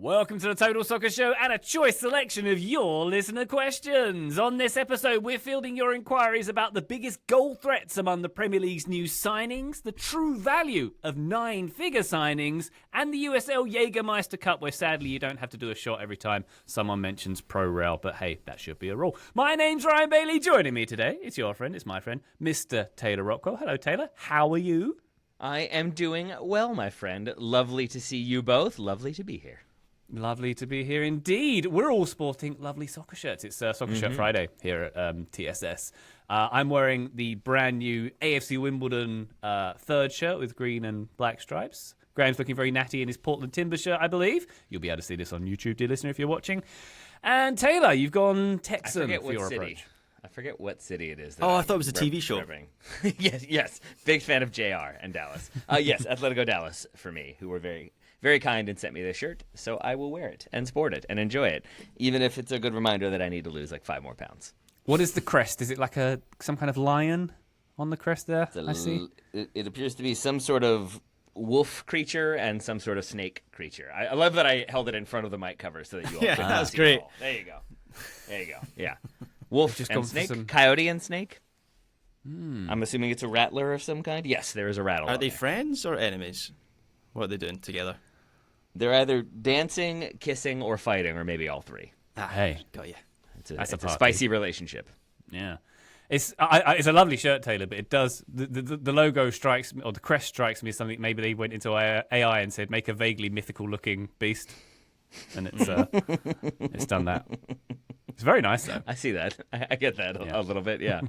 Welcome to the Total Soccer Show and a choice selection of your listener questions. On this episode, we're fielding your inquiries about the biggest goal threats among the Premier League's new signings, the true value of nine-figure signings, and the USL Jägermeister Cup, where sadly you don't have to do a shot every time someone mentions Pro Rail, but hey, that should be a rule. My name's Ryan Bailey. Joining me today, it's your friend, it's my friend, Mr. Taylor Rockwell. Hello, Taylor. How are you? I am doing well, my friend. Lovely to see you both. Lovely to be here. Lovely to be here indeed. We're all sporting lovely soccer shirts. It's Soccer Shirt Friday here at TSS. I'm wearing the brand new AFC Wimbledon third shirt with green and black stripes. Graham's looking very natty in his Portland Timber shirt, I believe. You'll be able to see this on YouTube, dear listener, if you're watching. And Taylor, you've gone Texan for your approach. I forget what city it is. I thought it was a TV show. yes. Big fan of JR and Dallas. Yes, Atletico Dallas for me, who were very, very kind and sent me this shirt. So I will wear it and sport it and enjoy it, even if it's a good reminder that I need to lose like 5 more pounds. What is the crest? Is it like some kind of lion on the crest there? I see. It appears to be some sort of wolf creature and some sort of snake creature. I love that I held it in front of the mic cover so that you all could that was see great. it all. There you go. Yeah. Wolf and snake, coyote and snake. I'm assuming it's a rattler of some kind. Yes, there is a rattle. Are they friends or enemies? What are they doing together? They're either dancing, kissing, or fighting, or maybe all three. Hey, got you. It's a spicy relationship. Yeah. It's a lovely shirt, Taylor, but it does the logo strikes me, or the crest strikes me as something maybe they went into AI and said make a vaguely mythical looking beast, and it's done that. It's very nice though. I see that. I get that a little bit. Yeah,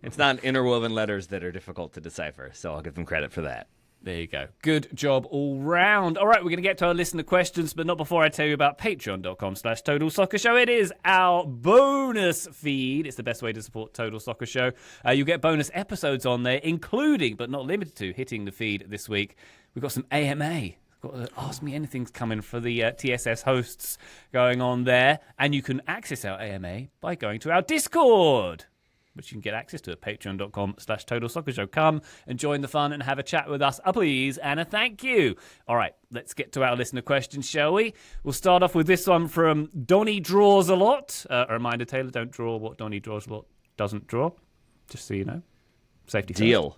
it's not interwoven letters that are difficult to decipher, so I'll give them credit for that. There you go. Good job all round. All right, we're going to get to our listener questions, but not before I tell you about patreon.com/Total Soccer Show. It is our bonus feed. It's the best way to support Total Soccer Show. You get bonus episodes on there, including, but not limited to, hitting the feed this week. We've got some AMA. Got Ask Me Anything's coming for the TSS hosts going on there. And you can access our AMA by going to our Discord, which you can get access to at patreon.com/Total Soccer Show. Come and join the fun and have a chat with us, please, and a thank you. All right, let's get to our listener questions, shall we? We'll start off with this one from Donnie Draws a Lot. A reminder, Taylor, don't draw what Donnie Draws a Lot doesn't draw, just so you know. Safety Deal.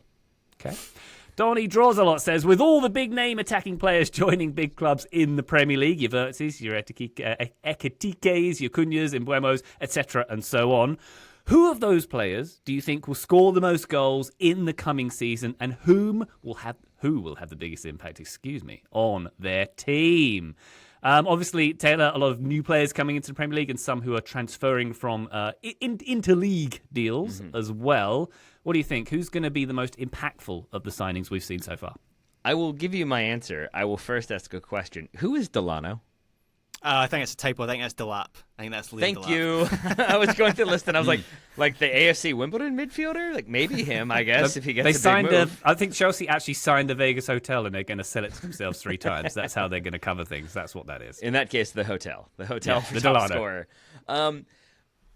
First. Okay. Donnie Draws a Lot says, with all the big-name attacking players joining big clubs in the Premier League, your Vertzes, your Ekitikes, your Cunhas, Mbuemos, etc., and so on, who of those players do you think will score the most goals in the coming season, and who will have the biggest impact, on their team? Obviously, Taylor, a lot of new players coming into the Premier League and some who are transferring from interleague deals as well. What do you think? Who's going to be the most impactful of the signings we've seen so far? I will give you my answer. I will first ask a question. Who is Delano? I think it's a typo. I think that's Delap. I think that's Liam Thank Delap. you. I was going through the list and I was like the AFC Wimbledon midfielder? Like maybe him, I guess, if he gets a big move. I think Chelsea actually signed the Vegas hotel and they're going to sell it to themselves 3 times. That's how they're going to cover things. That's what that is. In that case, the hotel. The hotel for the top Delano. scorer.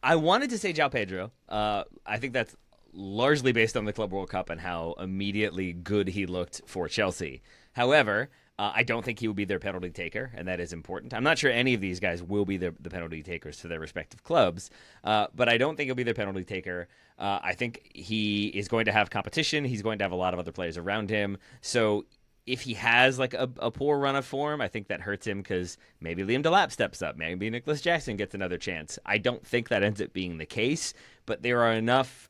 I wanted to say João Pedro. I think that's largely based on the Club World Cup and how immediately good he looked for Chelsea. However, I don't think he will be their penalty taker, and that is important. I'm not sure any of these guys will be the penalty takers for their respective clubs, but I don't think he'll be their penalty taker. I think he is going to have competition. He's going to have a lot of other players around him. So if he has like a poor run of form, I think that hurts him because maybe Liam Delap steps up. Maybe Nicholas Jackson gets another chance. I don't think that ends up being the case, but there are enough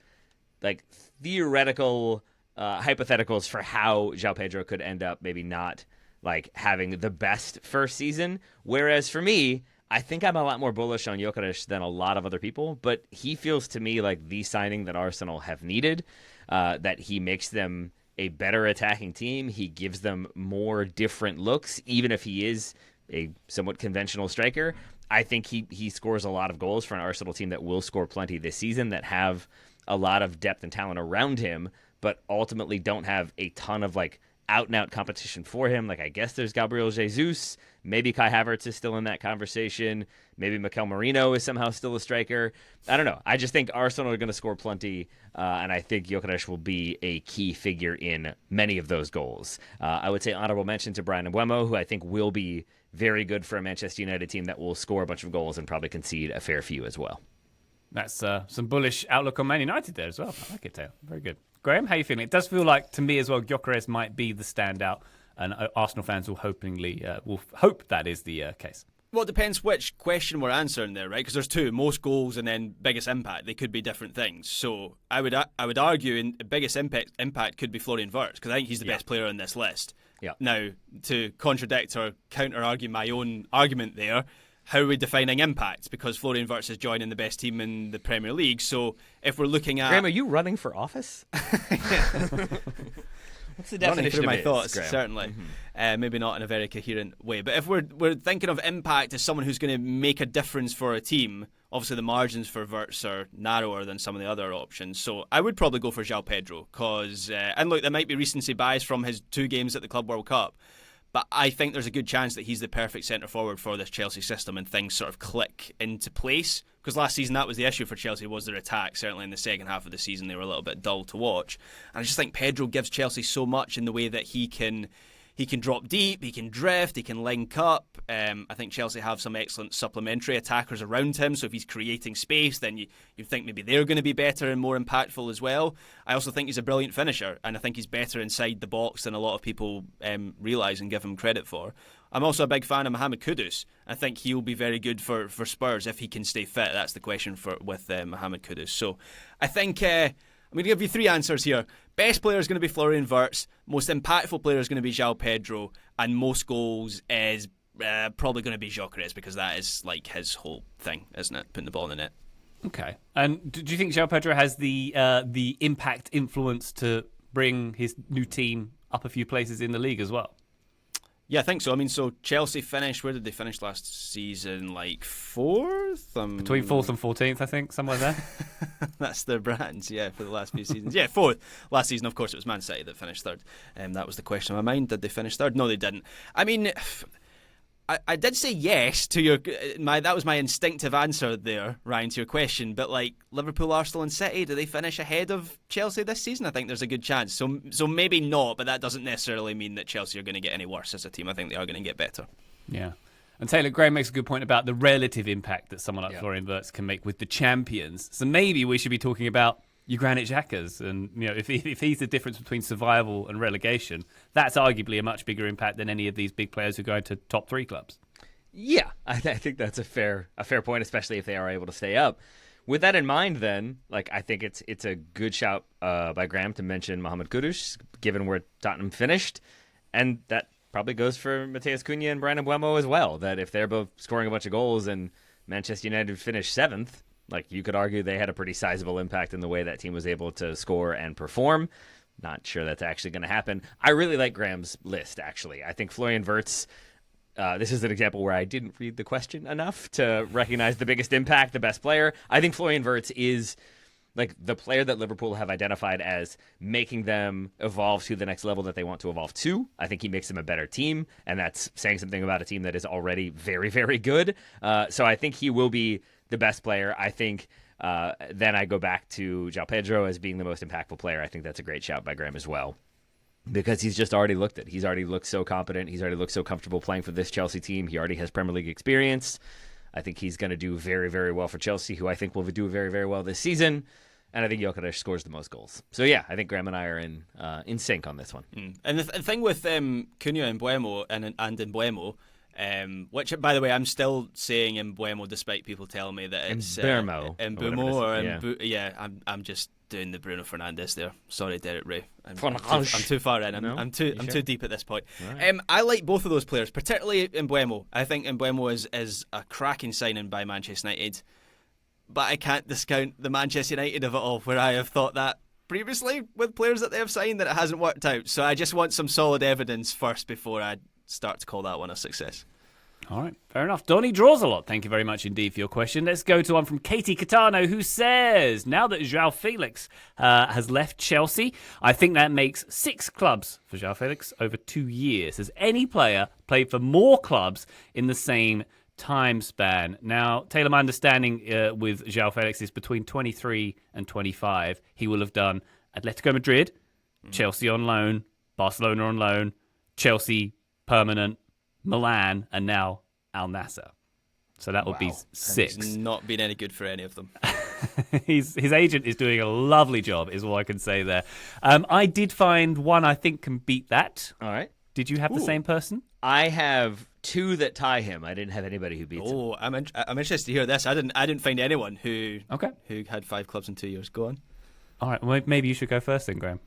like theoretical hypotheticals for how João Pedro could end up maybe not like having the best first season. Whereas for me, I think I'm a lot more bullish on Gyökeres than a lot of other people, but he feels to me like the signing that Arsenal have needed, that he makes them a better attacking team. He gives them more different looks, even if he is a somewhat conventional striker. I think he scores a lot of goals for an Arsenal team that will score plenty this season, that have a lot of depth and talent around him, but ultimately don't have a ton of like out-and-out competition for him. Like, I guess there's Gabriel Jesus. Maybe Kai Havertz is still in that conversation. Maybe Mikel Merino is somehow still a striker. I don't know. I just think Arsenal are going to score plenty, and I think Gyökeres will be a key figure in many of those goals. I would say honorable mention to Bryan Mbeumo, who I think will be very good for a Manchester United team that will score a bunch of goals and probably concede a fair few as well. That's some bullish outlook on Man United there as well. I like it, Taylor. Very good. Graham, how are you feeling? It does feel like, to me as well, Gyökeres might be the standout, and Arsenal fans will will hope that is the case. Well, it depends which question we're answering there, right? Because there's two: most goals and then biggest impact. They could be different things. So I would argue in biggest impact could be Florian Wirtz, because I think he's the best player on this list. Yeah. Now, to contradict or counter-argue my own argument there, how are we defining impact? Because Florian Wirtz is joining the best team in the Premier League. So if we're looking at... Graham, are you running for office? What's the definition through of my is, thoughts, Graham? certainly. Maybe not in a very coherent way. But if we're thinking of impact as someone who's going to make a difference for a team, obviously the margins for Wirtz are narrower than some of the other options. So I would probably go for João Pedro. And look, there might be recency bias from his 2 games at the Club World Cup. But I think there's a good chance that he's the perfect centre-forward for this Chelsea system and things sort of click into place. Because last season that was the issue for Chelsea, was their attack. Certainly in the second half of the season they were a little bit dull to watch. And I just think Pedro gives Chelsea so much in the way that he can drop deep, he can drift, he can link up. I think Chelsea have some excellent supplementary attackers around him, so if he's creating space, then you think maybe they're going to be better and more impactful as well. I also think he's a brilliant finisher, and I think he's better inside the box than a lot of people realise and give him credit for. I'm also a big fan of Mohamed Kudus. I think he'll be very good for Spurs if he can stay fit. That's the question with Mohamed Kudus. So I think... I'm going to give you 3 answers here. Best player is going to be Florian Wirtz. Most impactful player is going to be João Pedro. And most goals is probably going to be Gyökeres, because that is like his whole thing, isn't it? Putting the ball in the net. Okay. And do you think João Pedro has the impact influence to bring his new team up a few places in the league as well? Yeah, I think so. I mean, so Chelsea finished, where did they finish last season? Like 4th? Between 4th and 14th, I think, somewhere there. That's their brands, yeah, for the last few seasons. Yeah, 4th. Last season, of course, it was Man City that finished 3rd. That was the question on my mind. Did they finish 3rd? No, they didn't. I mean... I did say yes to your... that was my instinctive answer there, Ryan, to your question. But like Liverpool, Arsenal and City, do they finish ahead of Chelsea this season? I think there's a good chance. So maybe not, but that doesn't necessarily mean that Chelsea are going to get any worse as a team. I think they are going to get better. Yeah. And Taylor, Graham makes a good point about the relative impact that someone like Florian Wirtz can make with the champions. So maybe we should be talking about your Granit Xhakas, and if he's the difference between survival and relegation, that's arguably a much bigger impact than any of these big players who go into top 3 clubs. Yeah, I think that's a fair point, especially if they are able to stay up. With that in mind, then, I think it's a good shout by Graham to mention Mohamed Kudus, given where Tottenham finished, and that probably goes for Matheus Cunha and Bryan Mbeumo as well. That if they're both scoring a bunch of goals and Manchester United finished 7th. You could argue they had a pretty sizable impact in the way that team was able to score and perform. Not sure that's actually going to happen. I really like Graham's list, actually. I think Florian Wirtz, this is an example where I didn't read the question enough to recognize the biggest impact, the best player. I think Florian Wirtz is the player that Liverpool have identified as making them evolve to the next level that they want to evolve to. I think he makes them a better team, and that's saying something about a team that is already very, very good. So I think he will be the best player. I think then I go back to João Pedro as being the most impactful player. I think that's a great shout by Graham as well, because he's just already looked it. He's already looked so competent. He's already looked so comfortable playing for this Chelsea team. He already has Premier League experience. I think he's going to do very, very well for Chelsea, who I think will do very, very well this season. And I think Gyökeres scores the most goals. So yeah, I think Graham and I are in sync on this one. And the thing with Cunha and Mbeumo and Mbeumo, which, by the way, I'm still saying Mbeumo despite people telling me that it's Mbeumo, I'm just doing the Bruno Fernandes there. Sorry, Derek Ray. I'm too far in. I'm too deep at this point. Right. I like both of those players, particularly Mbeumo. I think Mbeumo is a cracking signing by Manchester United, but I can't discount the Manchester United of it all, where I have thought that previously with players that they have signed that it hasn't worked out. So I just want some solid evidence first before I start to call that one a success. All right, fair enough. Donny draws a lot. Thank you very much indeed for your question. Let's go to one from Katie Catano, who says, now that João Felix has left Chelsea, I think that makes 6 clubs for João Felix over 2 years. Has any player played for more clubs in the same time span? Now, Taylor, my understanding with João Felix is between 23 and 25. He will have done Atletico Madrid, Chelsea on loan, Barcelona on loan, Chelsea permanent, Milan, and now Al Nassr. So that would be 6. He's not been any good for any of them. His agent is doing a lovely job, is all I can say there. I did find one I think can beat that. All right. Did you have the same person? I have 2 that tie him. I didn't have anybody who beats him. Oh, I'm interested to hear this. I didn't find anyone who had 5 clubs in 2 years. Go on. All right, well, maybe you should go first then, Graham.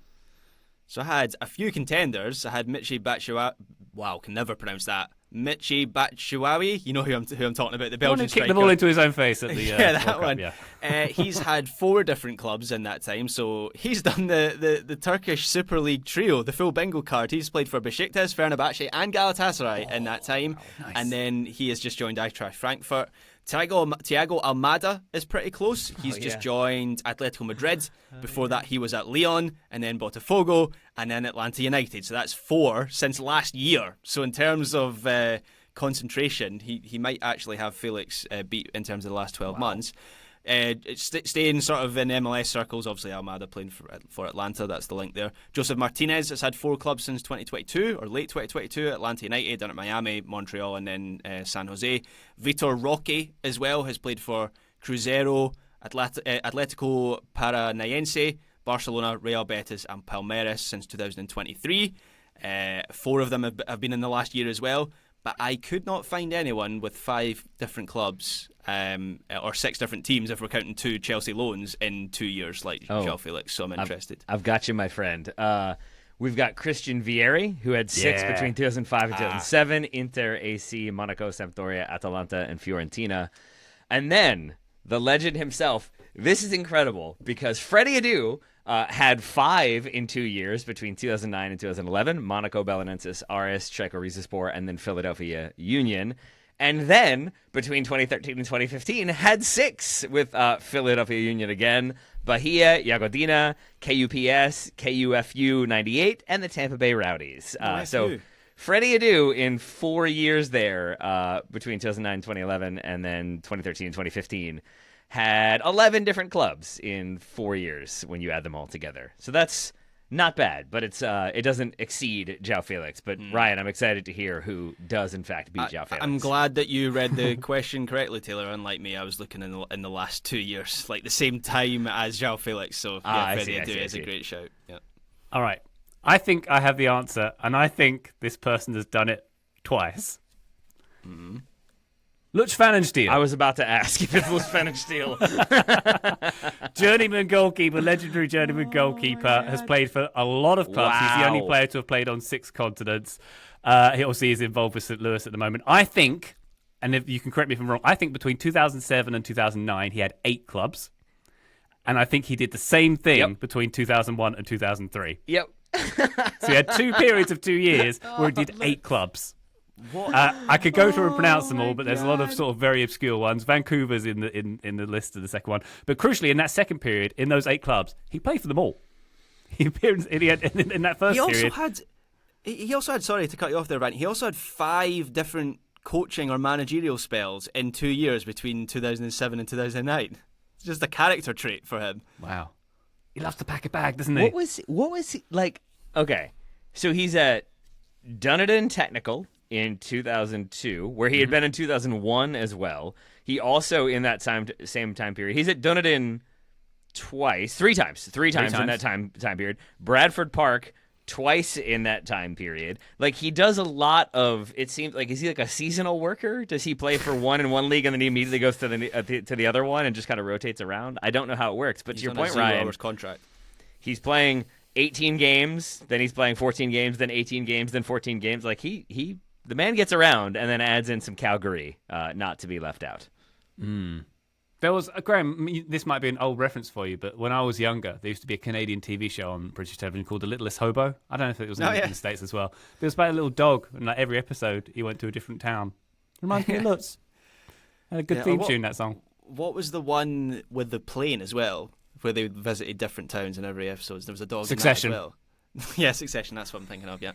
So I had a few contenders. I had Michy Batshuayi. Wow, can never pronounce that. Michy Batshuayi. You know who I'm talking about, the Belgian striker. Kick the ball into his own face at the yeah, that World one. Cup, He's had 4 different clubs in that time, so he's done the Turkish Super League trio, the full bingo card. He's played for Besiktas, Fenerbahce, and Galatasaray in that time, nice. And then he has just joined Eintracht Frankfurt. Thiago Almada is pretty close. He's just joined Atletico Madrid. Before that, he was at Lyon, and then Botafogo, and then Atlanta United. So that's 4 since last year. So in terms of concentration, he might actually have Felix beat in terms of the last 12 months. Staying sort of in MLS circles, obviously Almada playing for Atlanta, that's the link there. Joseph Martinez has had 4 clubs since 2022, or late 2022, Atlanta United, done at Miami, Montreal, and then San Jose. Vitor Roque as well has played for Cruzeiro, Atletico Paranaense, Barcelona, Real Betis, and Palmeiras since 2023. 4 of them have been in the last year as well. But I could not find anyone with 5 different clubs or 6 different teams if we're counting 2 Chelsea loans in 2 years like João Felix, so I'm interested. I've got you, my friend. We've got Christian Vieri, who had 6 between 2005 and 2007, Inter, AC, Monaco, Sampdoria, Atalanta, and Fiorentina. And then the legend himself. This is incredible because Freddie Adu had 5 in 2 years between 2009 and 2011, Monaco, Belenenses, RS, Czech Rizespor, and then Philadelphia Union. And then, between 2013 and 2015, had 6 with Philadelphia Union again, Bahia, Jagodina, KUPS, KUFU 98, and the Tampa Bay Rowdies. So Freddie Adu in 4 years there, between 2009 and 2011, and then 2013 and 2015, had 11 different clubs in 4 years when you add them all together. So that's not bad, but it doesn't exceed João Felix. But Ryan, I'm excited to hear who does in fact beat João Felix. I'm glad that you read the question correctly, Taylor. Unlike me, I was looking in the last 2 years, like the same time as João Felix. So Freddie Adu is a great shout. Yeah. All right. I think I have the answer, and I think this person has done it twice. Lutz Pfannenstiel. I was about to ask if it was Pfannenstiel. Journeyman goalkeeper, legendary journeyman goalkeeper, has played for a lot of clubs. He's the only player to have played on 6 continents. He obviously is involved with St. Louis at the moment. I think, and if you can correct me if I'm wrong, I think between 2007 and 2009 he had 8 clubs. And I think he did the same thing between 2001 and 2003. Yep. So he had 2 periods of 2 years where he did 8 clubs. I could go through and pronounce them all, but there's a lot of sort of very obscure ones. Vancouver's in the list of the second one. But crucially, in that second period, in those 8 clubs, he played for them all. He appeared in that first period. He also had, sorry to cut you off there, Ryan, he also had 5 different coaching or managerial spells in 2 years between 2007 and 2009. It's just a character trait for him. Wow. He loves to pack a bag, doesn't he? What was he like? Okay, so he's at Dunedin Technical in 2002, where he had been in 2001 as well. He also, in that same time period, he's at Dunedin three times in that time period. Bradford Park twice in that time period. Like, he does a lot of, it seems like, is he like a seasonal worker? Does he play for one in one league and then he immediately goes to the other one and just kind of rotates around? I don't know how it works, but he's to your on point, a 0 Ryan, hours contract. He's playing 18 games, then he's playing 14 games, then 18 games, then 14 games. Like, the man gets around and then adds in some Calgary, not to be left out. There was, Graham, this might be an old reference for you, but when I was younger, there used to be a Canadian TV show on British television called The Littlest Hobo. I don't know if it was in the States as well. But it was about a little dog, and like every episode, he went to a different town. Reminds me of Lutz. Had a good theme tune, that song. What was the one with the plane as well, where they visited different towns in every episode? There was a dog Succession. in that as well. Yeah, Succession, that's what I'm thinking of, yeah.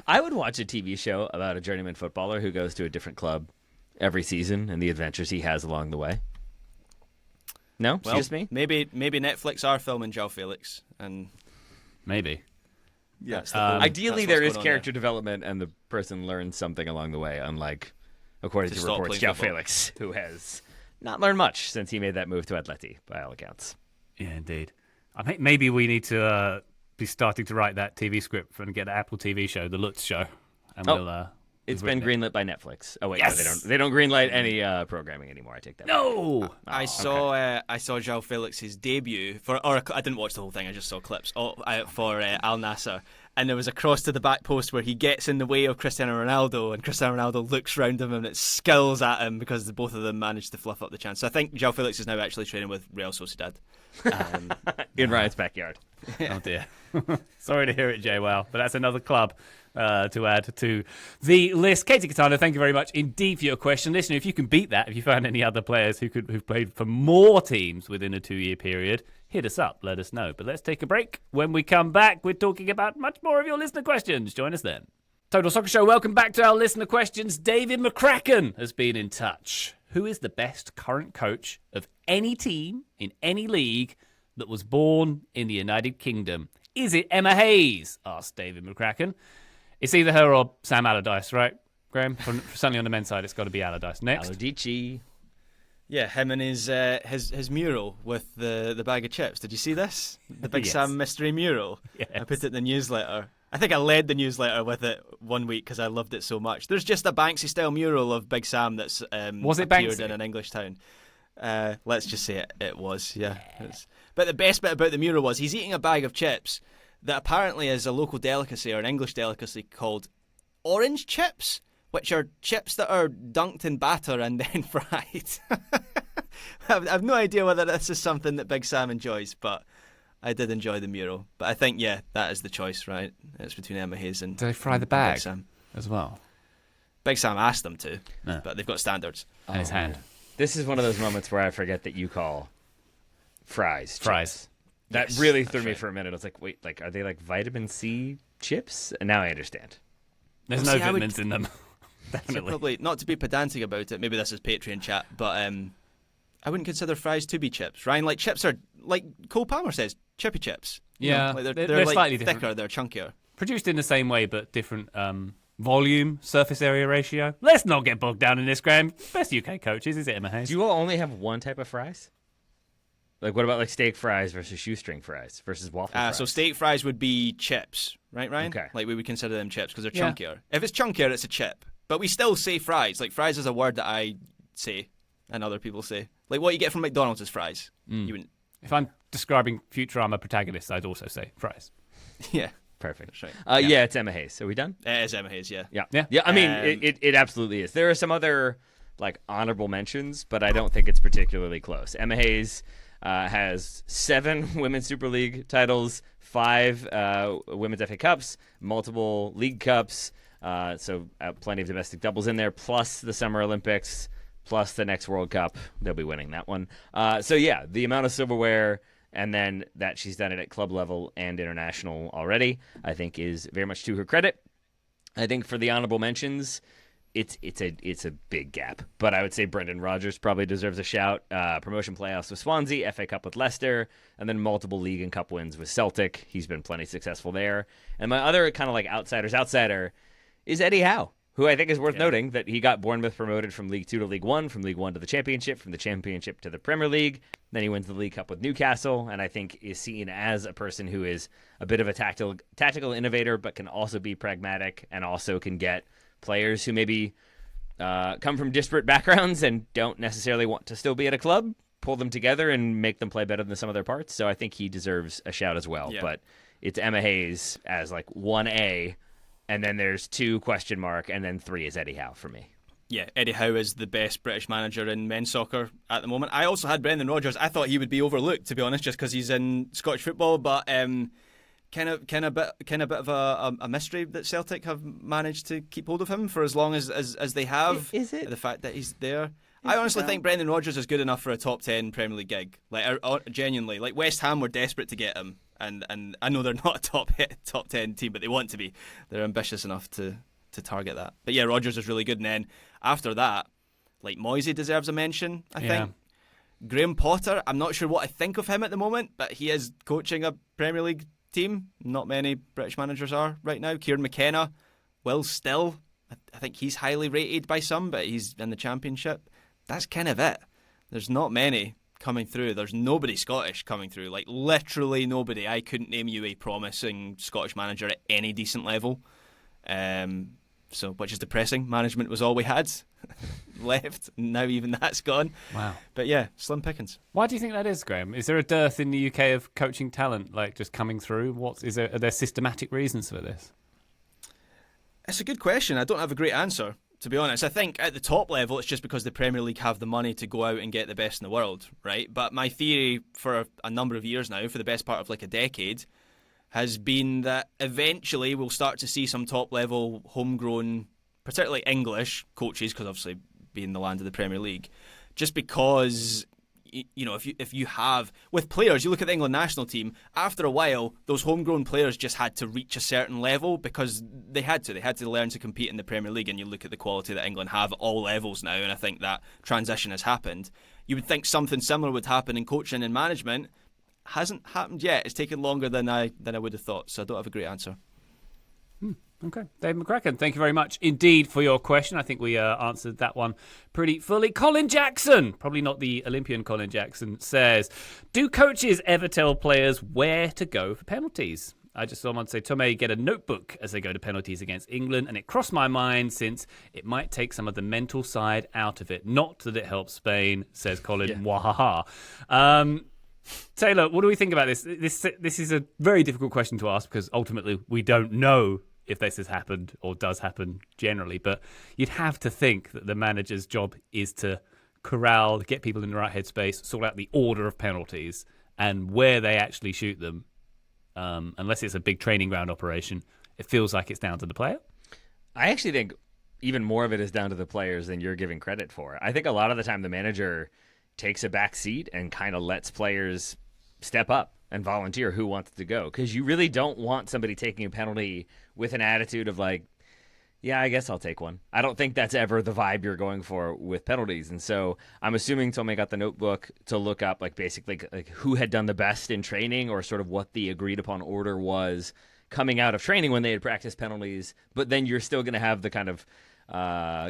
I would watch a TV show about a journeyman footballer who goes to a different club every season and the adventures he has along the way. No? Well, Excuse me? Maybe Netflix are filming João Felix. And Maybe. Yeah. Ideally, there is character development, and the person learns something along the way. Unlike, according to reports, João Felix, who has not learned much since he made that move to Atleti, by all accounts. Yeah, indeed. I think maybe we need to be starting to write that TV script and get an Apple TV show, The Lutz Show, and we'll. It's been greenlit by Netflix. Oh wait, yes! no, they don't greenlight any programming anymore. I take that. No, back. I saw João Felix's debut I didn't watch the whole thing. I just saw clips for Al Nassr, and there was a cross to the back post where he gets in the way of Cristiano Ronaldo, and Cristiano Ronaldo looks round him and it skills at him because both of them managed to fluff up the chance. So I think João Felix is now actually training with Real Sociedad in Ryan's backyard. Oh dear. Sorry to hear it, JWoww, but that's another club to add to the list. Katie Catano, thank you very much indeed for your question. Listener, if you can beat that, if you found any other players who've played for more teams within a 2-year period, hit us up, let us know. But let's take a break. When we come back, we're talking about much more of your listener questions. Join us then. Total Soccer Show, welcome back to our listener questions. David McCracken has been in touch. Who is the best current coach of any team in any league that was born in the United Kingdom? Is it Emma Hayes? Asked David McCracken. It's either her or Sam Allardyce, right, Graham? Certainly on the men's side, it's got to be Allardyce. Next. Allardyce. Yeah, him and his mural with the bag of chips. Did you see this? The Big Yes. Sam mystery mural. Yes. I put it in the newsletter. I think I led the newsletter with it one week because I loved it so much. There's just a Banksy-style mural of Big Sam that's Was it appeared Banksy? in an English town. Let's just say it was, yeah. But the best bit about the mural was he's eating a bag of chips that apparently is a local delicacy or an English delicacy called orange chips, which are chips that are dunked in batter and then fried. I've no idea whether this is something that Big Sam enjoys, but I did enjoy the mural. But I think, yeah, that is the choice, right? It's between Emma Hayes and Do they fry the bag Big Sam. as well? Big Sam asked them to, No. but they've got standards. And his hand. This is one of those moments where I forget that you call fries. Fries. That Yes, really that's threw me right. for a minute. I was like, wait, are they like vitamin C chips? And now I understand. There's Well, no see, I would- vitamins in them. So Definitely. probably not to be pedantic about it. Maybe this is Patreon chat, but I wouldn't consider fries to be chips. Ryan, like chips are like Cole Palmer says, chippy chips. You Yeah, know, like they're they're like slightly different. thicker, they're chunkier. Produced in the same way, but different volume, surface area ratio. Let's not get bogged down in this, Graham. Best UK coaches, is it Emma Hayes? Do you all only have one type of fries? Like, what about like steak fries versus shoestring fries versus waffle fries? So steak fries would be chips, right, Ryan? Okay. Like we would consider them chips because they're Yeah. chunkier. If it's chunkier, it's a chip. But we still say fries. Like fries is a word that I say and other people say. Like what you get from McDonald's is fries. You wouldn't. If I'm describing Futurama protagonists, I'd also say fries. Yeah. Perfect. That's right. Yeah, it's Emma Hayes. Are we done? It is Emma Hayes, yeah. Yeah. Yeah. I mean, it absolutely is. There are some other like honorable mentions, but I don't think it's particularly close. Emma Hayes has 7 Women's Super League titles, 5 Women's FA Cups, multiple League Cups, so plenty of domestic doubles in there, plus the Summer Olympics, plus the next World Cup. They'll be winning that one. So yeah, the amount of silverware and then that she's done it at club level and international already, I think is very much to her credit. I think for the honorable mentions, it's a big gap, but I would say Brendan Rodgers probably deserves a shout. Promotion playoffs with Swansea, FA Cup with Leicester, and then multiple league and cup wins with Celtic. He's been plenty successful there. And my other kind of like outsider is Eddie Howe, who I think is worth noting that he got Bournemouth promoted from League 2 to League 1, from League 1 to the Championship, from the Championship to the Premier League. Then he wins the League Cup with Newcastle, and I think is seen as a person who is a bit of a tactical innovator, but can also be pragmatic and also can get players who maybe come from disparate backgrounds and don't necessarily want to still be at a club, pull them together and make them play better than some of their parts. So I think he deserves a shout as well. Yeah. But it's Emma Hayes as like 1A, and then there's 2 ? And then 3 is Eddie Howe for me. Yeah, Eddie Howe is the best British manager in men's soccer at the moment. I also had Brendan Rodgers. I thought he would be overlooked, to be honest, just because he's in Scottish football. But kind of a bit of a mystery that Celtic have managed to keep hold of him for as long as they have. Is it? The fact that he's there? I honestly think Brendan Rodgers is good enough for a top 10 Premier League gig. Like genuinely, like West Ham were desperate to get him, and I know they're not a top 10 team, but they want to be. They're ambitious enough to target that. But yeah, Rodgers is really good. And then after that, like Moisey deserves a mention, I think. Graham Potter, I'm not sure what I think of him at the moment, but he is coaching a Premier League team. Not many British managers are right now. Kieran McKenna, Will Still, I think he's highly rated by some, but he's in the Championship. That's kind of it. There's not many coming through. There's nobody Scottish coming through. Like, literally nobody. I couldn't name you a promising Scottish manager at any decent level. So, which is depressing. Management was all we had left. Now even that's gone. Wow. But yeah, slim pickings. Why do you think that is, Graham? Is there a dearth in the UK of coaching talent, like, just coming through? Are there systematic reasons for this? It's a good question. I don't have a great answer, to be honest. I think at the top level, it's just because the Premier League have the money to go out and get the best in the world, right? But my theory for a number of years now, for the best part of like a decade, has been that eventually we'll start to see some top level homegrown, particularly English coaches, because obviously being the land of the Premier League, just because, you know, if you have, with players, you look at the England national team, after a while, those homegrown players just had to reach a certain level because they had to learn to compete in the Premier League, and you look at the quality that England have at all levels now, and I think that transition has happened. You would think something similar would happen in coaching and management. Hasn't happened yet. It's taken longer than I would have thought, so I don't have a great answer. Okay. Dave McCracken, thank you very much indeed for your question. I think we answered that one pretty fully. Colin Jackson, probably not the Olympian Colin Jackson, says, do coaches ever tell players where to go for penalties? I just saw someone say, Tomei, get a notebook as they go to penalties against England, and it crossed my mind since it might take some of the mental side out of it. Not that it helps Spain, says Colin. Yeah. Wahaha. Taylor, what do we think about this? This is a very difficult question to ask because ultimately we don't know if this has happened or does happen generally, but you'd have to think that the manager's job is to corral, get people in the right headspace, sort out the order of penalties and where they actually shoot them. Unless it's a big training ground operation, it feels like it's down to the player. I actually think even more of it is down to the players than you're giving credit for. I think a lot of the time the manager takes a back seat and kind of lets players step up and volunteer who wants to go, because you really don't want somebody taking a penalty with an attitude of like, yeah, I guess I'll take one. I don't think that's ever the vibe you're going for with penalties. And so I'm assuming Tomei got the notebook to look up like basically like who had done the best in training or sort of what the agreed upon order was coming out of training when they had practiced penalties. But then you're still going to have the kind of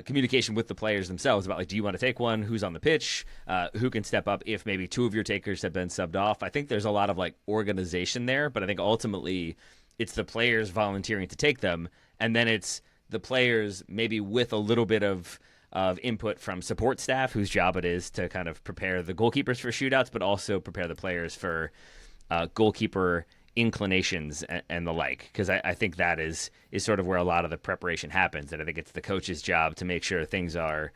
communication with the players themselves about like, do you want to take one? Who's on the pitch? Who can step up if maybe two of your takers have been subbed off? I think there's a lot of like organization there, but I think ultimately it's the players volunteering to take them, and then it's the players maybe with a little bit of input from support staff whose job it is to kind of prepare the goalkeepers for shootouts, but also prepare the players for goalkeeper inclinations and the like, because I think that is sort of where a lot of the preparation happens, and I think it's the coach's job to make sure things are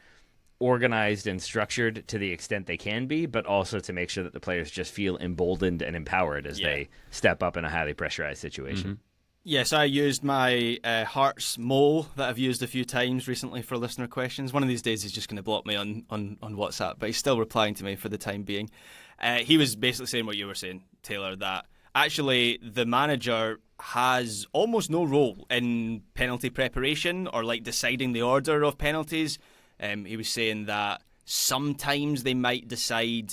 organized and structured to the extent they can be, but also to make sure that the players just feel emboldened and empowered as they step up in a highly pressurized situation. Mm-hmm. Yes, I used my Hearts mole that I've used a few times recently for listener questions. One of these days he's just going to block me on WhatsApp, but he's still replying to me for the time being. He was basically saying what you were saying, Taylor, that actually the manager has almost no role in penalty preparation or like deciding the order of penalties. He was saying that sometimes they might decide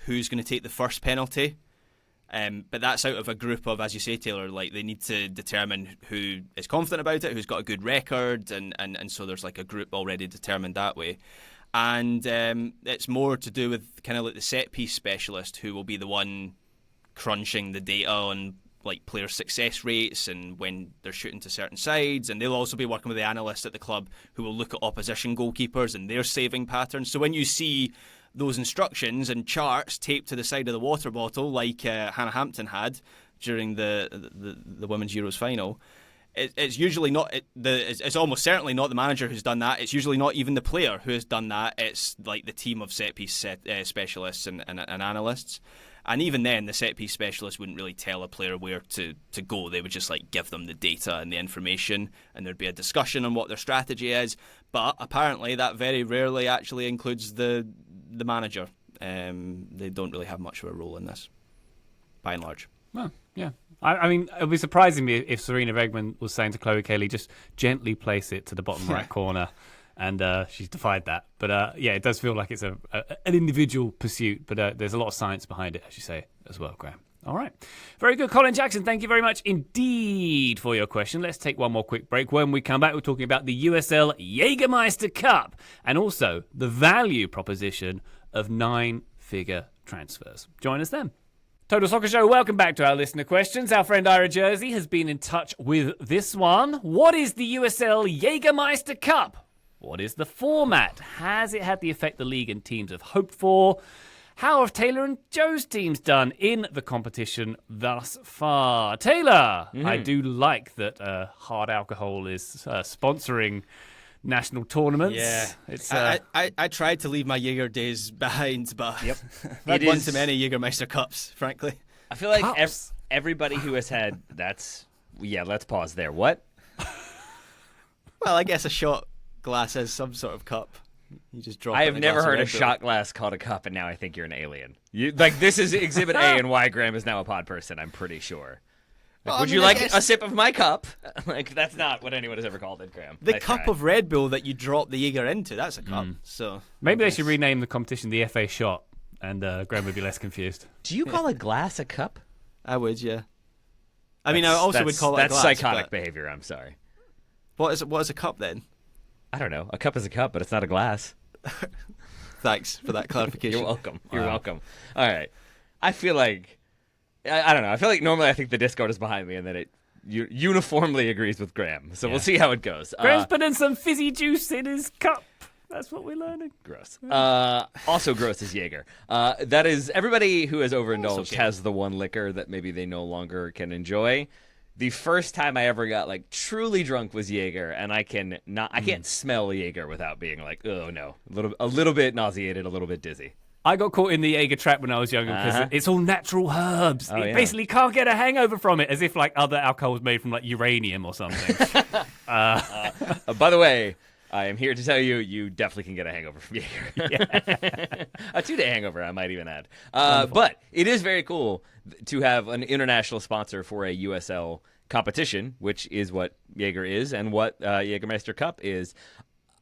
who's going to take the first penalty. But that's out of a group of, as you say, Taylor, like they need to determine who is confident about it, who's got a good record, and so there's like a group already determined that way. And it's more to do with kind of like the set piece specialist who will be the one crunching the data on like player success rates and when they're shooting to certain sides, and they'll also be working with the analysts at the club who will look at opposition goalkeepers and their saving patterns. So when you see those instructions and charts taped to the side of the water bottle like Hannah Hampton had during the Women's Euros final, it's usually not it's almost certainly not the manager who's done that. It's usually not even the player who has done that. It's like the team of set piece specialists and analysts. And even then, the set-piece specialist wouldn't really tell a player where to go. They would just like give them the data and the information, and there'd be a discussion on what their strategy is. But apparently, that very rarely actually includes the manager. They don't really have much of a role in this, by and large. Well, yeah. I mean, it would be surprising me if Serena Vegman was saying to Chloe Kelly, just gently place it to the bottom right corner. And she's defied that. But yeah, it does feel like it's an individual pursuit, but there's a lot of science behind it, as you say, as well, Graham. All right. Very good, Colin Jackson. Thank you very much indeed for your question. Let's take one more quick break. When we come back, we're talking about the USL Jägermeister Cup and also the value proposition of 9-figure transfers. Join us then. Total Soccer Show, welcome back to our listener questions. Our friend Ira Jersey has been in touch with this one. What is the USL Jägermeister Cup? What is the format? Has it had the effect the league and teams have hoped for? How have Taylor and Joe's teams done in the competition thus far? Taylor, I do like that hard alcohol is sponsoring national tournaments. Yeah, it's. I tried to leave my Jaeger days behind, but I've won too many Jägermeister Cups, frankly. I feel like Cups? everybody who has had let's pause there. What? Well, I guess a shot glass is some sort of cup. You just drop. I it have in never heard a Red Bull. shot glass called a cup, and now I think you're an alien. This is Exhibit A, and why Graham is now a pod person. I'm pretty sure. Well, Would I you mean, I like guess a sip of my cup? That's not what anyone has ever called it, Graham. The Nice cup try. of Red Bull that you drop the Jaeger into, that's a cup. So Maybe I they guess- should rename the competition the FA Shot, and Graham would be less confused. Do you call a glass a cup? I would, yeah. I mean, I also would call it a that's glass. psychotic but behavior. I'm sorry. What is a cup then? I don't know. A cup is a cup, but it's not a glass. Thanks for that clarification. You're welcome. You're welcome. All right. I feel like I don't know. I feel like normally I think the Discord is behind me, and then it uniformly agrees with Graham. So we'll see how it goes. Graham's putting some fizzy juice in his cup. That's what we're learning. Gross. Also gross is Jaeger. That is, everybody who has overindulged has the one liquor that maybe they no longer can enjoy. The first time I ever got like truly drunk was Jaeger, and I can't smell Jaeger without being like, oh no, a little bit nauseated, a little bit dizzy. I got caught in the Jaeger trap when I was younger because it's all natural herbs. Oh, You yeah. basically can't get a hangover from it, as if like other alcohol was made from like uranium or something. By the way, I am here to tell you, you definitely can get a hangover from Jaeger. A 2-day hangover, I might even add. But it is very cool to have an international sponsor for a USL competition, which is what Jaeger is and what Jägermeister Cup is.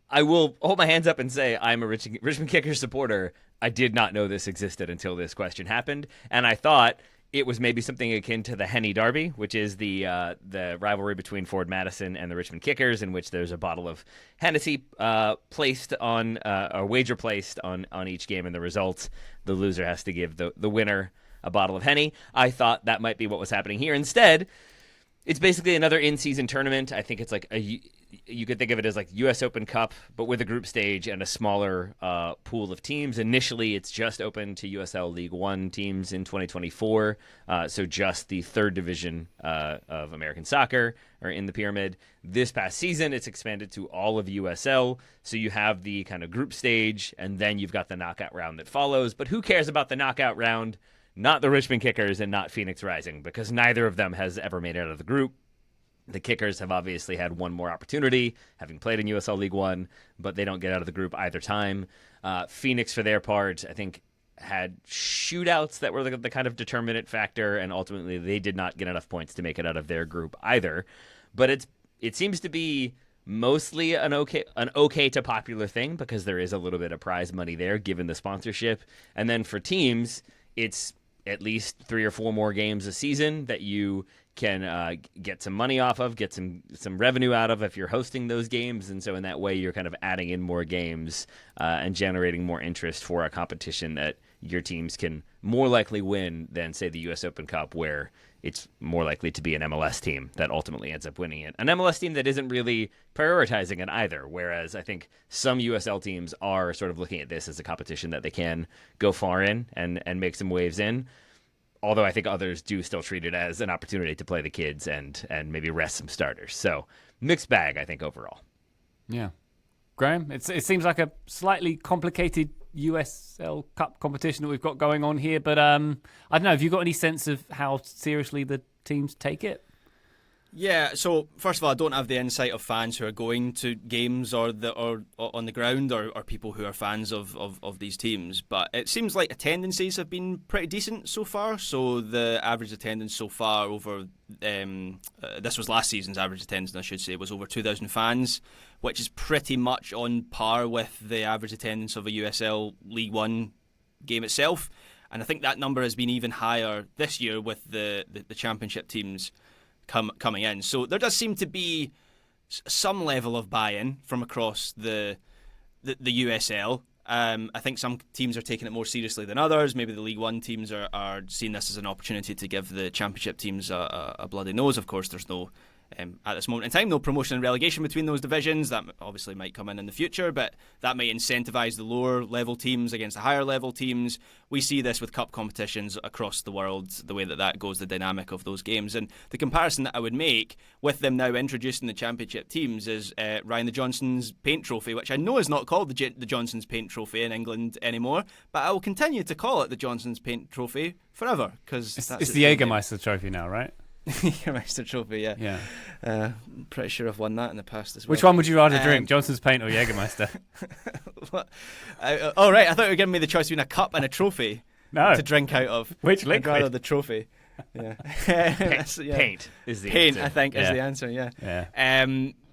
I will hold my hands up and say I'm a Richmond Kickers supporter. I did not know this existed until this question happened, and I thought it was maybe something akin to the Henny Derby, which is the rivalry between Ford Madison and the Richmond Kickers, in which there's a bottle of Hennessy placed on a wager placed on each game, and the results, the loser has to give the winner a bottle of Henny. I thought that might be what was happening here. Instead, it's basically another in-season tournament. I think it's like you could think of it as like US Open Cup, but with a group stage and a smaller pool of teams. Initially, it's just open to USL League One teams in 2024, so just the third division of American soccer are in the pyramid. This past season, it's expanded to all of USL, so you have the kind of group stage, and then you've got the knockout round that follows. But who cares about the knockout round? Not the Richmond Kickers and not Phoenix Rising, because neither of them has ever made it out of the group. The Kickers have obviously had one more opportunity, having played in USL League One, but they don't get out of the group either time. Phoenix, for their part, I think, had shootouts that were the kind of determinant factor, and ultimately they did not get enough points to make it out of their group either. But it seems to be mostly an okay to popular thing, because there is a little bit of prize money there, given the sponsorship. And then for teams, it's at least 3 or 4 more games a season that you can get some money off of, get some revenue out of if you're hosting those games. And so in that way, you're kind of adding in more games and generating more interest for a competition that your teams can more likely win than, say, the US Open Cup, where it's more likely to be an MLS team that ultimately ends up winning it. An MLS team that isn't really prioritizing it either, whereas I think some USL teams are sort of looking at this as a competition that they can go far in and make some waves in. Although I think others do still treat it as an opportunity to play the kids and maybe rest some starters. So mixed bag, I think, overall. Yeah. Graham, it seems like a slightly complicated USL Cup competition that we've got going on here, but I don't know, have you got any sense of how seriously the teams take it? Yeah, so first of all, I don't have the insight of fans who are going to games or on the ground or people who are fans of these teams, but it seems like attendances have been pretty decent so far. So the average attendance so far over this was last season's average attendance, I should say, was over 2,000 fans, which is pretty much on par with the average attendance of a USL League One game itself. And I think that number has been even higher this year with the championship teams coming in. So there does seem to be some level of buy-in from across the USL. I think some teams are taking it more seriously than others. Maybe the League One teams are seeing this as an opportunity to give the championship teams a bloody nose. Of course, there's no, at this moment in time, no promotion and relegation between those divisions. That obviously might come in the future, but that might incentivise the lower level teams against the higher level teams. We see this with cup competitions across the world, the way that goes, the dynamic of those games. And the comparison that I would make with them now introducing the championship teams is Ryan the Johnson's Paint Trophy, which I know is not called the Johnson's Paint Trophy in England anymore, but I will continue to call it the Johnson's Paint Trophy forever, because it's the Jägermeister Trophy now, right? Jägermeister Trophy, yeah. Pretty sure I've won that in the past as well. Which one would you rather drink, Johnson's Paint or Jägermeister? Right, I thought you were giving me the choice between a cup and a trophy to drink out of. Which liquid? liquid? I'd rather the trophy. Yeah. Paint is the paint, answer. I think, is the answer, yeah.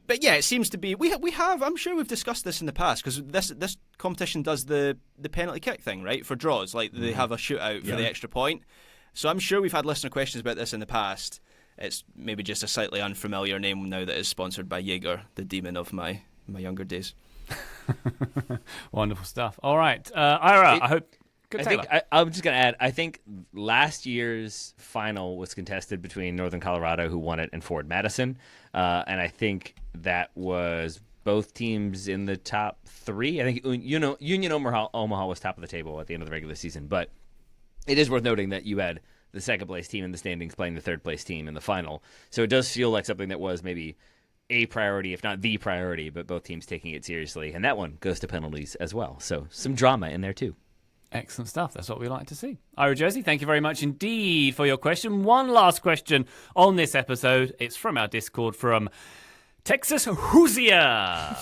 But yeah, it seems to be. We have. I'm sure we've discussed this in the past, because this competition does the penalty kick thing, right? For draws, like they have a shootout for the extra point. So I'm sure we've had listener questions about this in the past. It's maybe just a slightly unfamiliar name now that is sponsored by Jaeger, the demon of my younger days. Wonderful stuff. All right, Ira, I hope. I'm just going to add, I think last year's final was contested between Northern Colorado, who won it, and Ford Madison. And I think that was both teams in the top three. I think Union Omaha was top of the table at the end of the regular season. But it is worth noting that you had the second-place team in the standings playing the third-place team in the final. So it does feel like something that was maybe a priority, if not the priority, but both teams taking it seriously. And that one goes to penalties as well. So some drama in there, too. Excellent stuff. That's what we like to see. Ira Jersey, thank you very much indeed for your question. One last question on this episode. It's from our Discord from Texas Hoosier.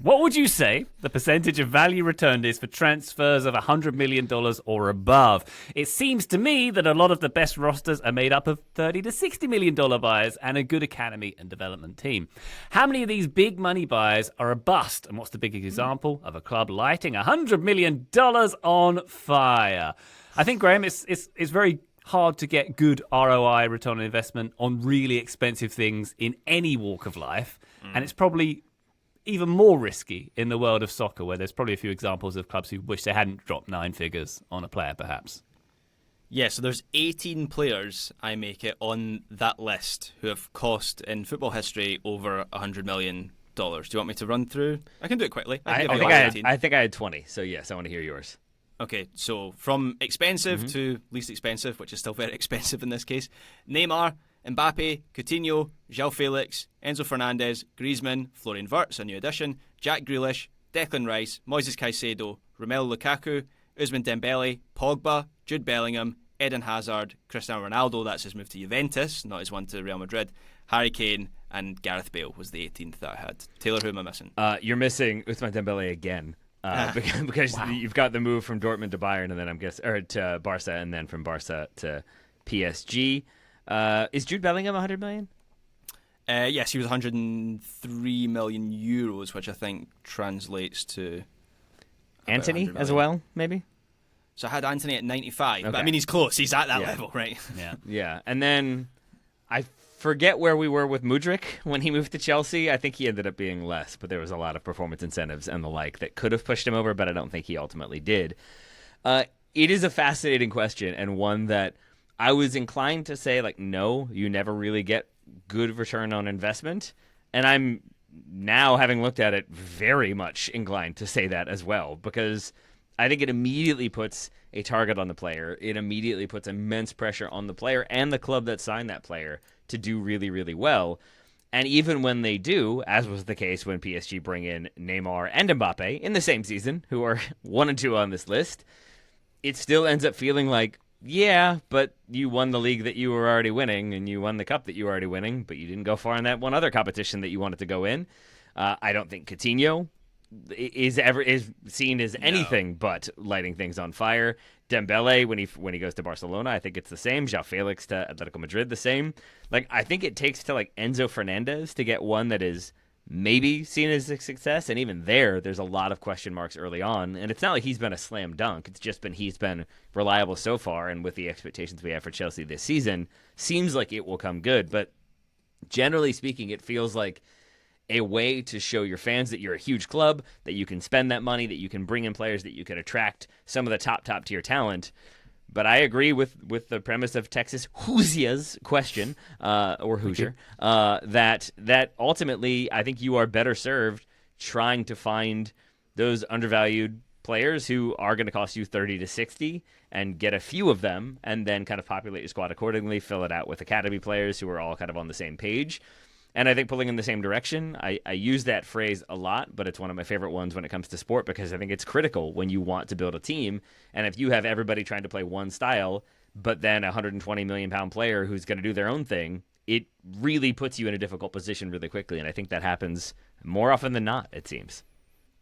What would you say the percentage of value returned is for transfers of $100 million or above? It seems to me that a lot of the best rosters are made up of $30 to $60 million buyers and a good academy and development team. How many of these big money buyers are a bust? And what's the biggest example of a club lighting $100 million on fire? I think, Graham, it's very hard to get good ROI, return on investment, on really expensive things in any walk of life. And it's probably even more risky in the world of soccer, where there's probably a few examples of clubs who wish they hadn't dropped nine figures on a player, perhaps. Yeah, so there's 18 players, I make it, on that list who have cost in football history over $100 million. Do you want me to run through? I can do it quickly. I think I had 20, so yes, I want to hear yours. Okay, so from expensive to least expensive, which is still very expensive in this case: Neymar, Mbappe, Coutinho, João Felix, Enzo Fernandez, Griezmann, Florian Wirtz, a new addition, Jack Grealish, Declan Rice, Moises Caicedo, Romelu Lukaku, Ousmane Dembele, Pogba, Jude Bellingham, Eden Hazard, Cristiano Ronaldo, that's his move to Juventus, not his one to Real Madrid, Harry Kane, and Gareth Bale was the 18th that I had. Taylor, who am I missing? You're missing Ousmane Dembele again. Because you've got the move from Dortmund to Bayern, and then to Barca, and then from Barca to PSG. Is Jude Bellingham 100 million? Yes, he was 103 million euros, which I think translates to Anthony as well, maybe. So I had Anthony at 95, okay. But I mean, he's close. He's at that level, right? Yeah. And then I forget where we were with Mudryk when he moved to Chelsea. I think he ended up being less, but there was a lot of performance incentives and the like that could have pushed him over, but I don't think he ultimately did. It is a fascinating question, and one that I was inclined to say, like, no, you never really get good return on investment. And I'm now, having looked at it, very much inclined to say that as well, because I think it immediately puts a target on the player. It immediately puts immense pressure on the player and the club that signed that player to do really, really well. And even when they do, as was the case when PSG bring in Neymar and Mbappe in the same season, who are 1 and 2 on this list, it still ends up feeling like, yeah, but you won the league that you were already winning, and you won the cup that you were already winning, but you didn't go far in that one other competition that you wanted to go in. I don't think Coutinho is seen as anything but lighting things on fire. Dembele, when he goes to Barcelona, I think it's the same. João Felix to Atletico Madrid, the same. Like, I think it takes to like Enzo Fernandez to get one that is maybe seen as a success, and even there's a lot of question marks early on, and it's not like he's been a slam dunk. It's just been he's been reliable so far, and with the expectations we have for Chelsea this season, seems like it will come good. But generally speaking, it feels like a way to show your fans that you're a huge club, that you can spend that money, that you can bring in players, that you can attract some of the top tier talent. But I agree with the premise of Texas Hoosia's question, or Hoosier, that ultimately I think you are better served trying to find those undervalued players who are going to cost you 30 to 60 and get a few of them and then kind of populate your squad accordingly, fill it out with academy players who are all kind of on the same page. And I think pulling in the same direction, I use that phrase a lot, but it's one of my favorite ones when it comes to sport because I think it's critical when you want to build a team. And if you have everybody trying to play one style, but then a £120 million player who's going to do their own thing, it really puts you in a difficult position really quickly. And I think that happens more often than not, it seems.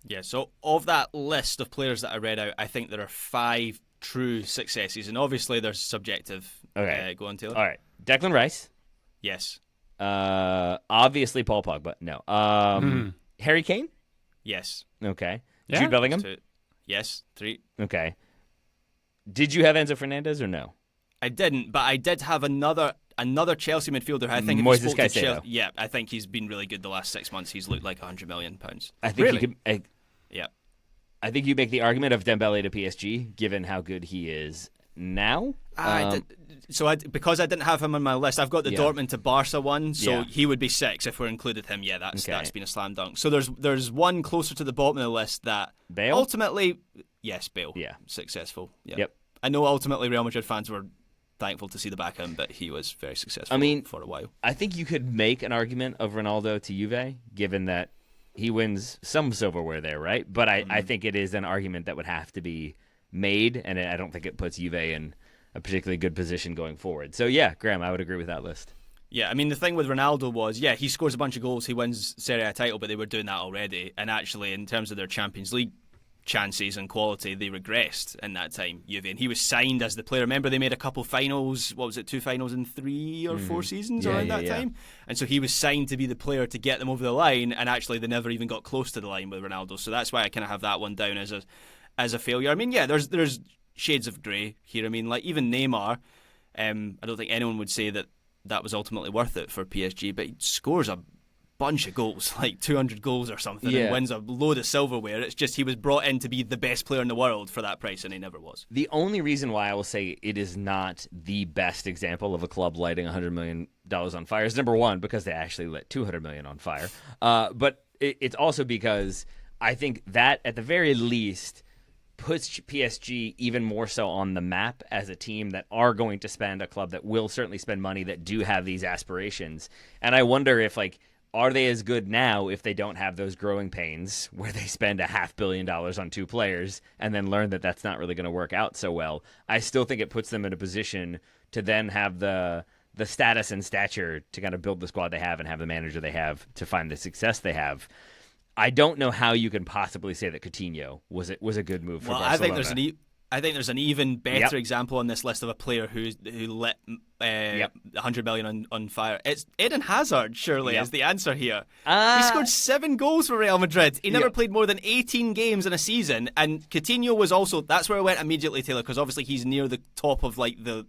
Yeah, so of that list of players that I read out, I think there are 5 true successes. And obviously there's subjective. Okay. Go on, Taylor. All right. Declan Rice. Yes. Obviously Paul Pogba. No. Harry Kane? Yes. Okay. Yeah. Jude Bellingham? 2. Yes. 3. Okay. Did you have Enzo Fernandez or no? I didn't, but I did have another Chelsea midfielder. I think if you Moises spoke to Caicedo. Chelsea, yeah, I think he's been really good the last 6 months. He's looked like £100 million. I think Really? you could, Yeah. I think you make the argument of Dembele to PSG, given how good he is now. Because I didn't have him on my list, I've got the Dortmund to Barca one, so Yeah. he would be 6 if we included him. Yeah, that's Okay. been a slam dunk. So there's one closer to the bottom of the list that Bale? ultimately, yes, Bale, Yeah. successful. Yeah. Yep. I know ultimately Real Madrid fans were thankful to see the back of him, but he was very successful. For a while. I think you could make an argument of Ronaldo to Juve, given that he wins some silverware there, right? But I think it is an argument that would have to be made, and I don't think it puts Juve in a particularly good position going forward. So, yeah, Graham, I would agree with that list. Yeah, I mean, the thing with Ronaldo was, he scores a bunch of goals, he wins Serie A title, but they were doing that already. And actually, in terms of their Champions League chances and quality, they regressed in that time, Juve. And he was signed as the player. Remember, they made a couple finals, 2 finals in 3 or 4 seasons around that time? And so he was signed to be the player to get them over the line, and actually they never even got close to the line with Ronaldo. So that's why I kind of have that one down as a failure. I mean, there's shades of grey here. I mean, like even Neymar, I don't think anyone would say that was ultimately worth it for PSG, but he scores a bunch of goals, like 200 goals or something, and wins a load of silverware. It's just he was brought in to be the best player in the world for that price, and he never was. The only reason why I will say it is not the best example of a club lighting $100 million on fire is, number one, because they actually lit $200 million on fire. But it's also because I think that, at the very least, puts PSG even more so on the map as a team that are going to spend, a club that will certainly spend money, that do have these aspirations. And I wonder if, are they as good now if they don't have those growing pains where they spend $500 million on 2 players and then learn that that's not really going to work out so well? I still think it puts them in a position to then have the status and stature to kind of build the squad they have and have the manager they have to find the success they have. I don't know how you can possibly say that Coutinho was a good move for Barcelona. I think there's an even better example on this list of a player who lit $100 million on fire. It's Eden Hazard, surely, is the answer here. He scored 7 goals for Real Madrid. He never played more than 18 games in a season. And Coutinho was also, that's where I went immediately, Taylor, because obviously he's near the top of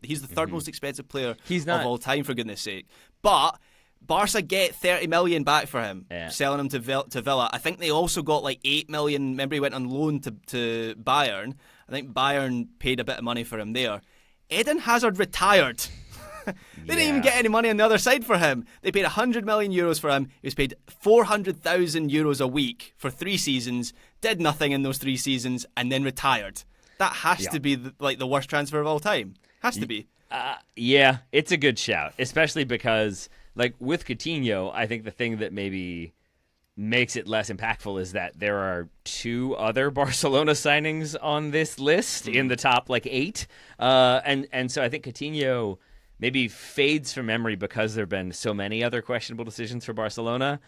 he's the third most expensive player of all time, for goodness sake. But Barca get 30 million back for him, selling him to Villa. I think they also got 8 million. Remember, he went on loan to Bayern. I think Bayern paid a bit of money for him there. Eden Hazard retired. They didn't even get any money on the other side for him. They paid 100 million euros for him. He was paid 400,000 euros a week for 3 seasons, did nothing in those 3 seasons, and then retired. That has to be the worst transfer of all time. Has to be. Yeah, it's a good shout, especially because, with Coutinho, I think the thing that maybe makes it less impactful is that there are 2 other Barcelona signings on this list in the top 8. And so I think Coutinho maybe fades from memory because there have been so many other questionable decisions for Barcelona.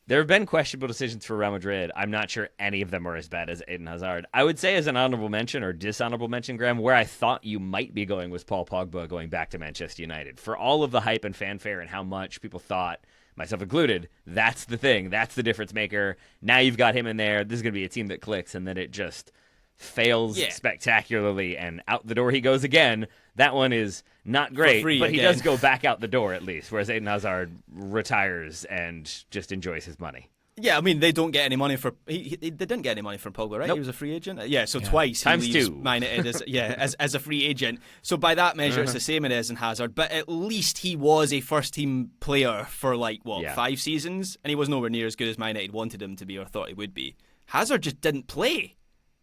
There have been questionable decisions for Real Madrid. I'm not sure any of them are as bad as Eden Hazard. I would say, as an honorable mention or dishonorable mention, Graham, where I thought you might be going was Paul Pogba going back to Manchester United. For all of the hype and fanfare and how much people thought myself included, that's the thing. That's the difference maker. Now you've got him in there. This is going to be a team that clicks, and then it just fails spectacularly, and out the door he goes again. That one is not great, but he does go back out the door at least, whereas Eden Hazard retires and just enjoys his money. Yeah, I mean, they don't get any money for... They didn't get any money from Pogba, right? Nope. He was a free agent? Yeah, so twice Times he leaves two. Man United as a free agent. So by that measure, it's the same as Eden Hazard, but at least he was a first-team player for, 5 seasons, and he was nowhere near as good as Man United wanted him to be or thought he would be. Hazard just didn't play.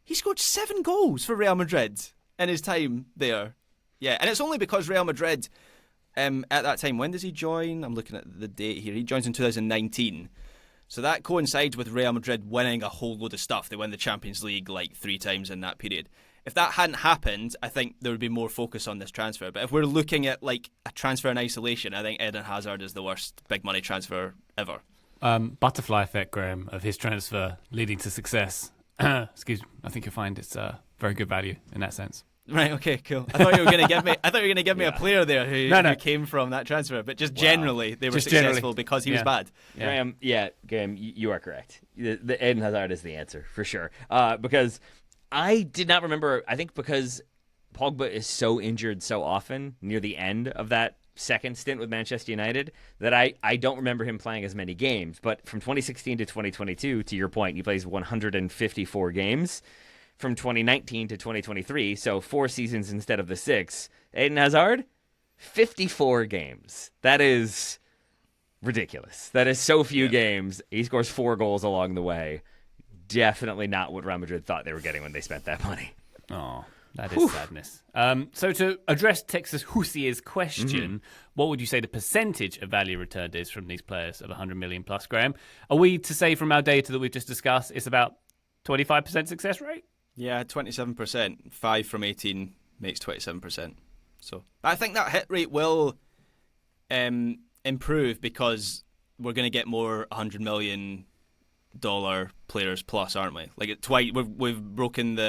He scored 7 goals for Real Madrid in his time there. Yeah, and it's only because Real Madrid, at that time, when does he join? I'm looking at the date here. He joins in 2019. So that coincides with Real Madrid winning a whole load of stuff. They win the Champions League 3 times in that period. If that hadn't happened, I think there would be more focus on this transfer. But if we're looking at a transfer in isolation, I think Eden Hazard is the worst big money transfer ever. Butterfly effect, Graham, of his transfer leading to success. Excuse me. I think you'll find it's very good value in that sense. Right. Okay. Cool. I thought you were going to give me. A player there who came from that transfer, but just generally they were successful because he was bad. Yeah. Graham, you are correct. The Eden Hazard is the answer for sure. Because I did not remember. I think because Pogba is so injured so often near the end of that second stint with Manchester United that I don't remember him playing as many games. But from 2016 to 2022, to your point, he plays 154 games. From 2019 to 2023, so 4 seasons instead of the 6. Eden Hazard, 54 games. That is ridiculous. That is so few games. He scores 4 goals along the way. Definitely not what Real Madrid thought they were getting when they spent that money. Oh, that is sadness. So to address Texas Husier's question, what would you say the percentage of value returned is from these players of 100 million plus, Graham? Are we to say from our data that we've just discussed it's about 25% success rate? Yeah, 27%. 5 from 18 makes 27%. So I think that hit rate will improve because we're going to get more $100 million players plus, aren't we? Twice we've broken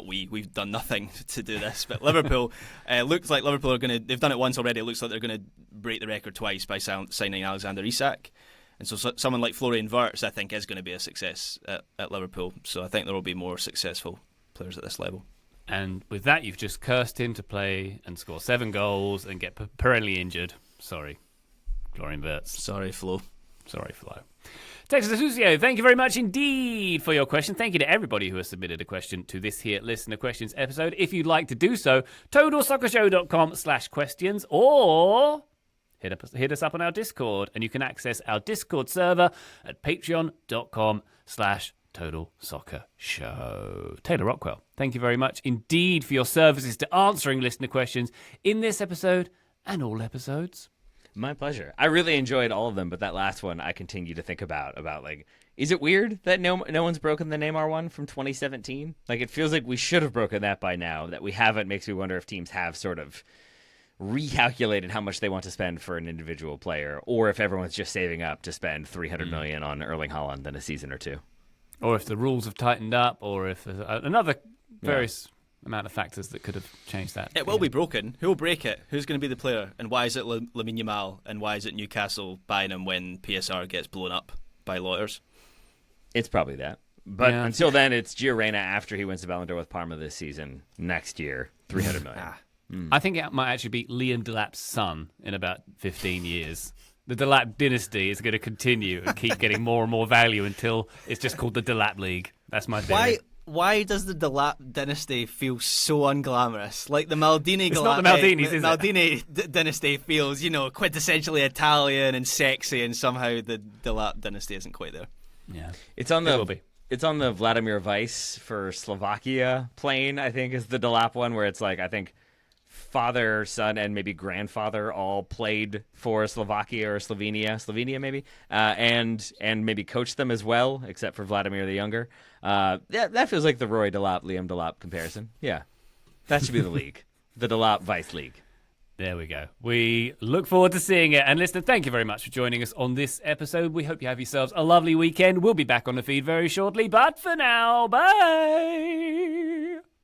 we've done nothing to do this, but Liverpool looks like Liverpool are going to. They've done it once already. It looks like they're going to break the record twice by signing Alexander Isak. And so someone like Florian Wirtz, I think, is going to be a success at Liverpool. So I think there will be more successful players at this level. And with that, you've just cursed him to play and score 7 goals and get perennially injured. Sorry, Florian Wirtz. Sorry, Flo. Texas Asusio, thank you very much indeed for your question. Thank you to everybody who has submitted a question to this here Listener Questions episode. If you'd like to do so, TotalSoccerShow.com/questions or hit us up on our Discord, and you can access our Discord server at patreon.com/Total Soccer Show. Taylor Rockwell, thank you very much indeed for your services to answering listener questions in this episode and all episodes. My pleasure. I really enjoyed all of them, but that last one I continue to think about is it weird that no one's broken the Neymar one from 2017? It feels like we should have broken that by now. That we haven't makes me wonder if teams have sort of recalculated how much they want to spend for an individual player, or if everyone's just saving up to spend $300 million on Erling Haaland in a season or two. Or if the rules have tightened up, or if another various amount of factors that could have changed that. It will be broken. Who will break it? Who's going to be the player? And why is it Lamine Yamal? And why is it Newcastle buying him when PSR gets blown up by lawyers? It's probably that. But until then, it's Barrena after he wins the Ballon d'Or with Parma this season. Next year, $300 million. I think it might actually be Liam Delap's son in about 15 years. The Delap dynasty is going to continue and keep getting more and more value until it's just called the Delap League. That's my theory. Why does the Delap dynasty feel so unglamorous? Like the Maldini, it's not the Maldinis, is it? Maldini dynasty feels, quintessentially Italian and sexy, and somehow the Delap dynasty isn't quite there. Yeah, It's on the Vladimir Weiss for Slovakia plane, I think, is the Delap one, where it's I think father, son, and maybe grandfather all played for Slovakia or Slovenia maybe, and maybe coached them as well, except for Vladimir the Younger. That feels like the Roy Delap, Liam Delap comparison. Yeah, that should be the league, the Delap Vice League. There we go. We look forward to seeing it. And listener, thank you very much for joining us on this episode. We hope you have yourselves a lovely weekend. We'll be back on the feed very shortly. But for now, bye.